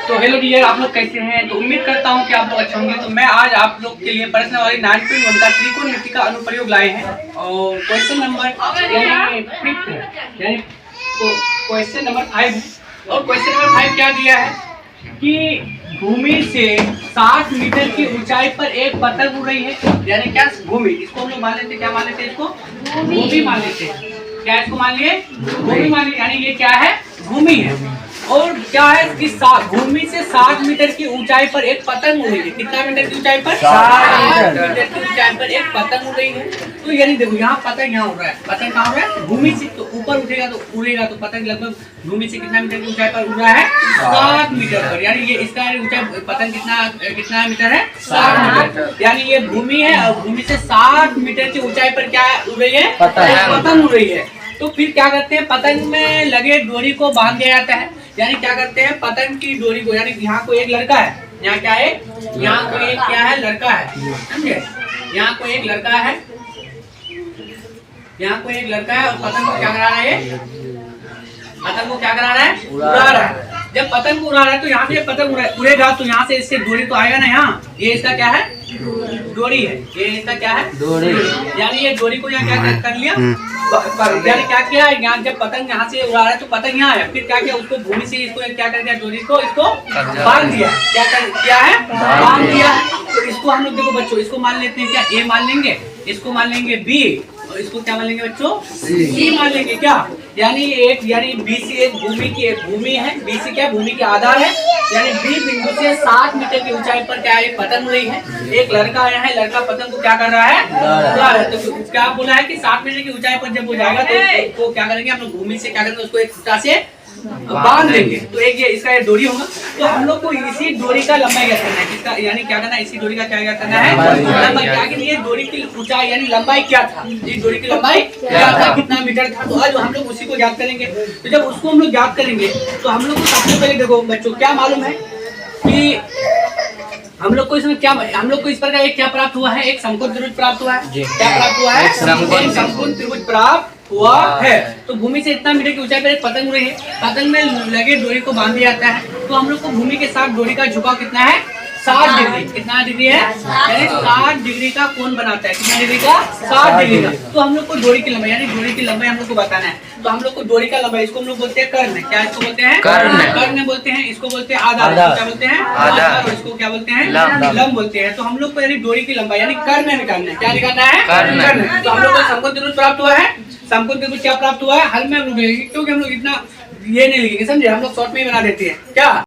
तो hello dear, आप लोग कैसे हैं? तो उम्मीद करता हूं कि आप लोग अच्छे होंगे। तो मैं आज आप लोग के लिए प्रश्नावली 9.1 का त्रिकोणमिति का अनुप्रयोग लाए हैं और क्वेश्चन नंबर यानी फिफ्थ यानी क्वेश्चन नंबर 5 और क्वेश्चन नंबर 5 क्या दिया है कि भूमि से 60 मीटर की ऊंचाई पर एक पतंग उड़ रही है। यानी क्या भूमि, इसको हम लोग मान लेते, क्या मान लेते, इसको भूमि मान लेते। क्या इसको मान लिए? भूमि मान लिए। यानी ये क्या है? भूमि है। और क्या है कि भूमि से 60 मीटर की ऊंचाई पर एक पतंग उड़ रही है। कितना मीटर की ऊंचाई पर? 60 मीटर की ऊंचाई पर एक पतंग उड़ रही है। तो यानी देखो, यहाँ पतंग यहाँ उड़ रहा है। पतंग कहाँ उड़ रहा है? भूमि से। तो ऊपर उठेगा तो उड़ेगा तो पतंग लगभग भूमि से कितना मीटर की ऊंचाई पर उड़ रहा है? 60 मीटर पर। यानी ये इसका ऊंचाई पतंग कितना मीटर है? 60 मीटर। यानी ये भूमि है और भूमि से 60 मीटर की ऊंचाई पर क्या उड़ रही है? पतंग उड़ रही है। तो फिर क्या करते हैं, पतंग में लगे डोरी को बांध दिया जाता है। यानी क्या करते हैं, पतंग की डोरी को, यानी यहाँ कोई एक लड़का है, यहाँ क्या है, यहाँ कोई एक क्या है, लड़का है, समझे? यहाँ कोई एक लड़का है, यहाँ कोई एक लड़का है और पतंग को क्या करा रहा है? पतंग को क्या करा रहा है? उड़ा रहा है। जब पतंग को उड़ा रहा है तो यहाँ से पतंग उड़ेगा तो यहाँ से इससे डोरी तो आएगा ना। यहाँ ये इसका क्या है? डोरी है। ये इसका क्या है? डोरी। यानी ये डोरी को यहाँ क्या कर लिया? यानी क्या किया, यहाँ जब पतंग यहाँ से उड़ा रहा है तो पतंग यहाँ आया, फिर क्या किया, उसको भूमि से इसको क्या कर दिया, डोरी को इसको बांध दिया। क्या है? बांध दिया। तो इसको हम लोग देखो बच्चों, इसको मान लेते हैं, क्या ए मान लेंगे, इसको मान लेंगे बी और इसको क्या मान लेंगे बच्चों? सी मान लेंगे। क्या यानी बी सी एक भूमि है, बी सी क्या भूमि के आधार है। यानी बी बिंदु से 60 मीटर की ऊंचाई पर क्या एक पतंग उड़ी है। एक लड़का आया है, लड़का पतंग को क्या कर रहा है? उड़ा रहा है। तो क्या बोला है कि 60 मीटर की ऊंचाई पर जब वो जाएगा तो उसको क्या करेंगे हम लोग? भूमि से क्या करेंगे, उसको एक खूंटा से बांध देंगे। तो एक ये इसका ये डोरी होगा। तो हम लोग को इसी डोरी का लंबाई क्या करना है? किसका? यानी क्या करना है, इसी डोरी का क्या करना है? लंबाई। क्या कि ये डोरी की ऊंचाई यानी लंबाई क्या था, ये डोरी की लंबाई क्या था, कितना मीटर था। तो आज हम लोग उसी को ज्ञात करेंगे। तो जब उसको हम लोग ज्ञात करेंगे तो हम लोग को सबसे पहले देखो बच्चों क्या मालूम है कि हम लोग को इसमें क्या, हम लोग को इस पर का एक क्या प्राप्त हुआ है? एक समकोण त्रिभुज प्राप्त हुआ है। क्या प्राप्त हुआ है? समकोण त्रिभुज प्राप्त हुआ है। तो भूमि से इतना मीटर की ऊंचाई पर एक पतंग उड़ी है। पतंग में लगे डोरी को बांध दिया जाता है। तो हम लोग को भूमि के साथ डोरी का झुकाव कितना है? 60 डिग्री। कितना डिग्री है? यानी 60 डिग्री का कोण बनाता है। कितना डिग्री का? 60 डिग्री का। तो हम लोग को डोरी की लंबाई, यानी डोरी की लंबाई हम लोग को बताना है। तो हम लोग को डोरी का लंबाई, इसको हम लोग बोलते हैं कर्ण। क्या इसको बोलते हैं? कर्ण बोलते हैं। इसको बोलते हैं आधार। क्या बोलते हैं? आधार। इसको क्या बोलते हैं? लंब बोलते हैं। तो हम लोग को यानी डोरी की लंबाई यानी कर्ण निकालना है। क्या निकालना है? कर्ण। तो हम लोग को समकोण त्रिभुज प्राप्त हुआ है। समकोण त्रिभुज क्या प्राप्त हुआ है? हल में हम लोग, क्योंकि हम लोग इतना ये नहीं लिखेंगे, समझे? हम लोग शॉर्ट में ही बना देते हैं। क्या